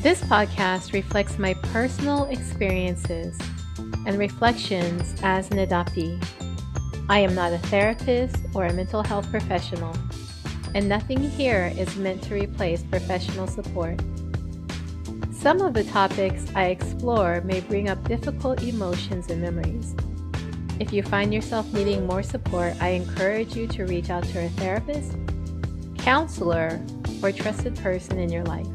This podcast reflects my personal experiences and reflections as an adoptee. I am not a therapist or a mental health professional, and nothing here is meant to replace professional support. Some of the topics I explore may bring up difficult emotions and memories. If you find yourself needing more support, I encourage you to reach out to a therapist, counselor, or trusted person in your life.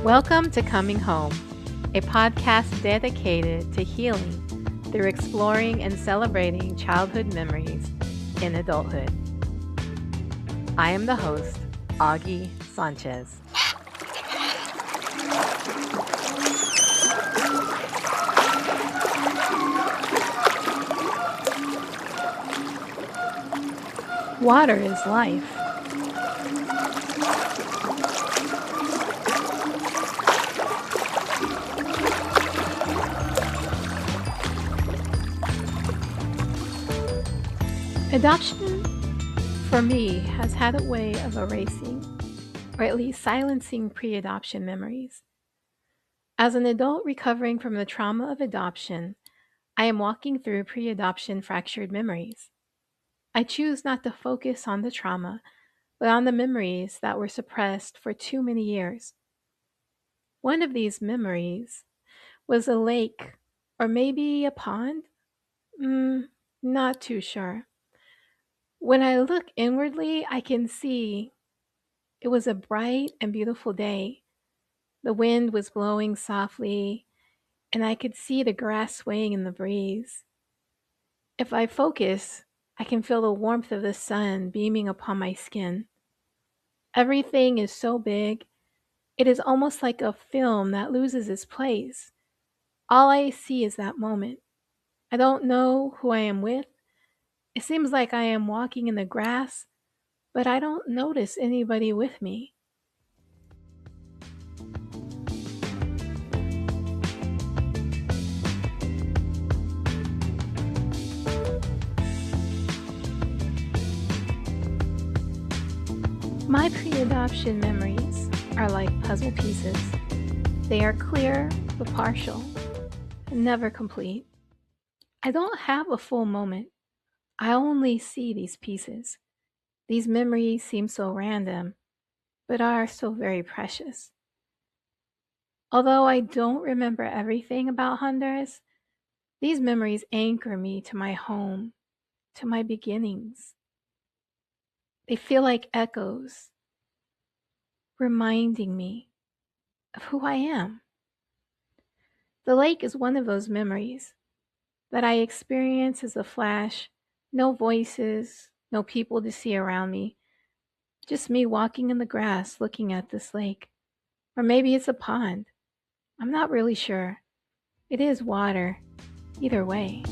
Welcome to Coming Home, a podcast dedicated to healing through exploring and celebrating childhood memories in adulthood. I am the host, Augie Sanchez. Water is life. Adoption, for me, has had a way of erasing, or at least silencing pre-adoption memories. As an adult recovering from the trauma of adoption, I am walking through pre-adoption fractured memories. I choose not to focus on the trauma, but on the memories that were suppressed for too many years. One of these memories was a lake, or maybe a pond? Not too sure. When I look inwardly, I can see it was a bright and beautiful day. The wind was blowing softly, and I could see the grass swaying in the breeze. If I focus, I can feel the warmth of the sun beaming upon my skin. Everything is so big, it is almost like a film that loses its place. All I see is that moment. I don't know who I am with. It seems like I am walking in the grass, but I don't notice anybody with me. My pre-adoption memories are like puzzle pieces. They are clear but partial, never complete. I don't have a full moment. I only see these pieces. These memories seem so random, but are so very precious. Although I don't remember everything about Honduras, these memories anchor me to my home, to my beginnings. They feel like echoes, reminding me of who I am. The lake is one of those memories that I experience as a flash, no voices, no people to see around me, just me walking in the grass looking at this lake. Or maybe it's a pond. I'm not really sure. It is water, either way.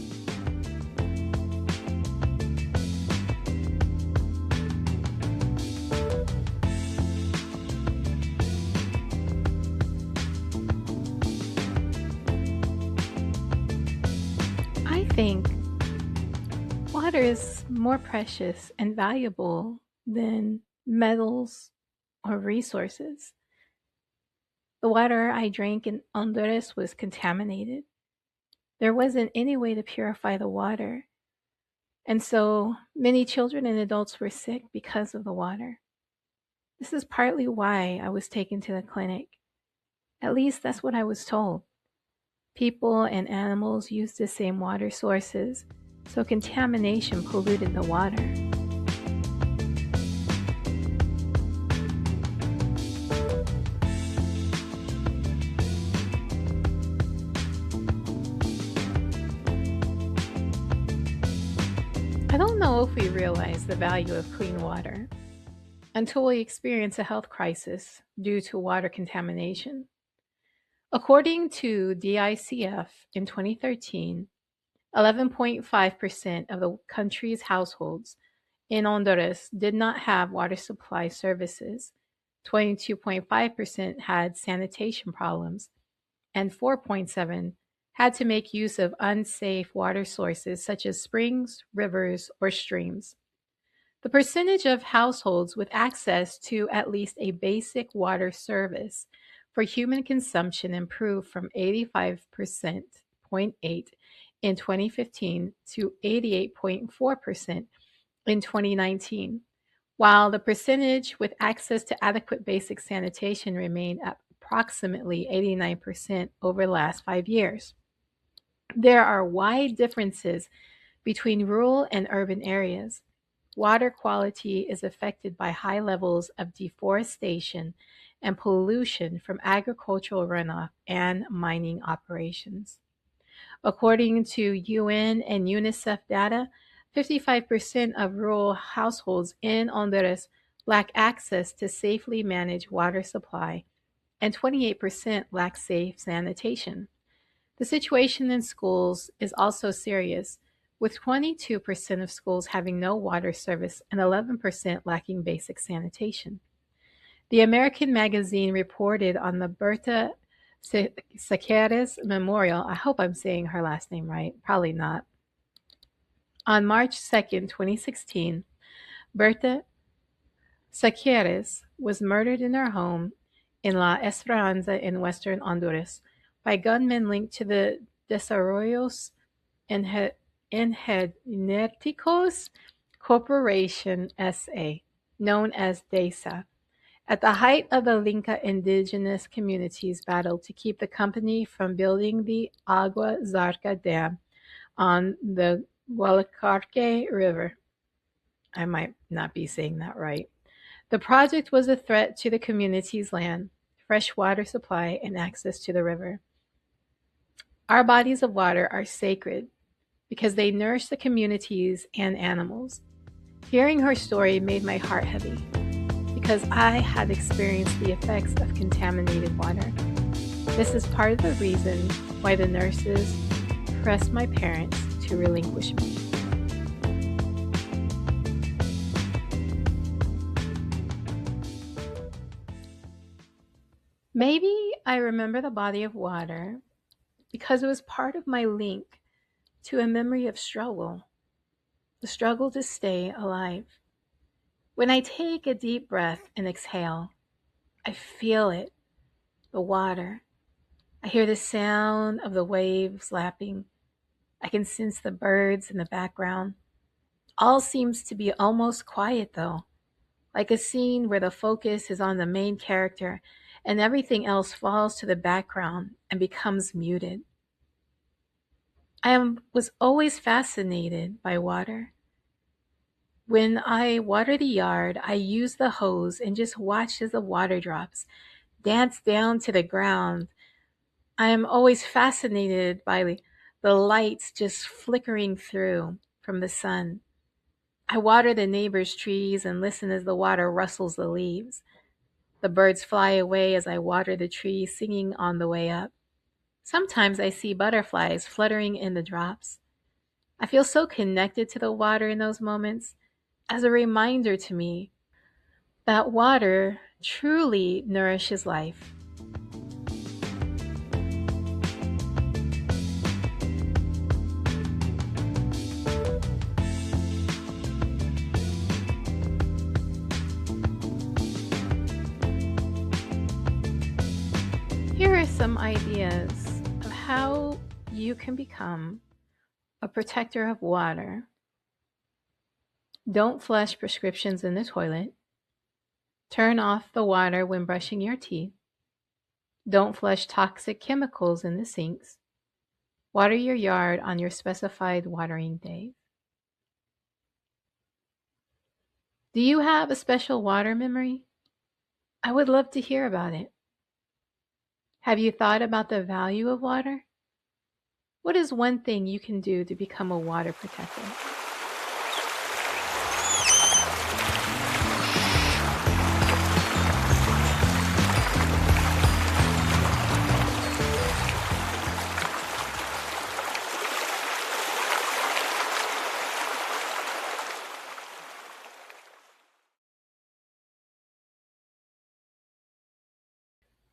I think water is more precious and valuable than metals or resources. The water I drank in Honduras was contaminated. There wasn't any way to purify the water, and so many children and adults were sick because of the water. This is partly why I was taken to the clinic. At least that's what I was told. People and animals used the same water sources, so contamination polluted the water. I don't know if we realize the value of clean water until we experience a health crisis due to water contamination. According to DICF in 2013, 11.5% of the country's households in Honduras did not have water supply services, 22.5% had sanitation problems, and 4.7% had to make use of unsafe water sources such as springs, rivers, or streams. The percentage of households with access to at least a basic water service for human consumption improved from 85.8% in 2015 to 88.4% in 2019, while the percentage with access to adequate basic sanitation remained at approximately 89% over the last 5 years. There are wide differences between rural and urban areas. Water quality is affected by high levels of deforestation and pollution from agricultural runoff and mining operations. According to UN and UNICEF data, 55% of rural households in Honduras lack access to safely managed water supply, and 28% lack safe sanitation. The situation in schools is also serious, with 22% of schools having no water service and 11% lacking basic sanitation. The American magazine reported on the Berta Saqueres Memorial. I hope I'm saying her last name right. Probably not. On March 2nd, 2016, Berta Saqueres was murdered in her home in La Esperanza in western Honduras by gunmen linked to the Desarrollos Energéticos Corporation S.A., known as DESA, at the height of the Linca indigenous community's battle to keep the company from building the Agua Zarca Dam on the Gualacarque River. I might not be saying that right. The project was a threat to the community's land, fresh water supply, and access to the river. Our bodies of water are sacred because they nourish the communities and animals. Hearing her story made my heart heavy because I had experienced the effects of contaminated water. This is part of the reason why the nurses pressed my parents to relinquish me. Maybe I remember the body of water because it was part of my link to a memory of struggle, the struggle to stay alive. When I take a deep breath and exhale, I feel it, the water. I hear the sound of the waves lapping. I can sense the birds in the background. All seems to be almost quiet though, like a scene where the focus is on the main character and everything else falls to the background and becomes muted. Was always fascinated by water. When I water the yard, I use the hose and just watch as the water drops dance down to the ground. I am always fascinated by the lights just flickering through from the sun. I water the neighbor's trees and listen as the water rustles the leaves. The birds fly away as I water the trees, singing on the way up. Sometimes I see butterflies fluttering in the drops. I feel so connected to the water in those moments as a reminder to me that water truly nourishes life. Here are some ideas of how you can become a protector of water. Don't flush prescriptions in the toilet. Turn off the water when brushing your teeth. Don't flush toxic chemicals in the sinks. Water your yard on your specified watering days. Do you have a special water memory? I would love to hear about it. Have you thought about the value of water? What is one thing you can do to become a water protector?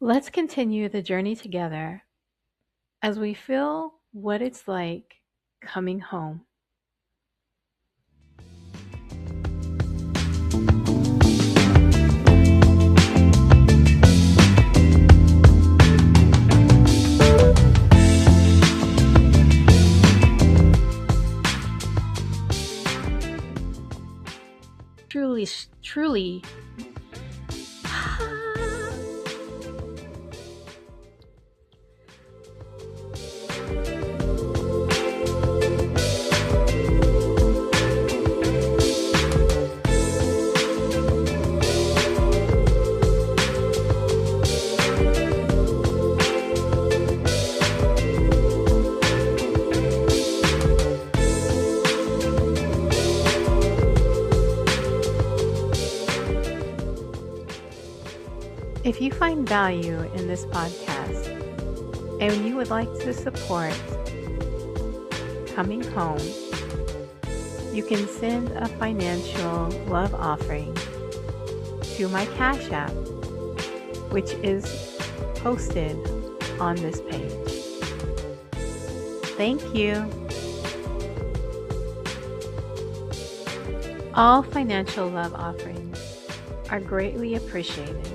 Let's continue the journey together as we feel what it's like coming home. truly. If you find value in this podcast and you would like to support Coming Home, you can send a financial love offering to my Cash App, which is posted on this page. Thank you. All financial love offerings are greatly appreciated.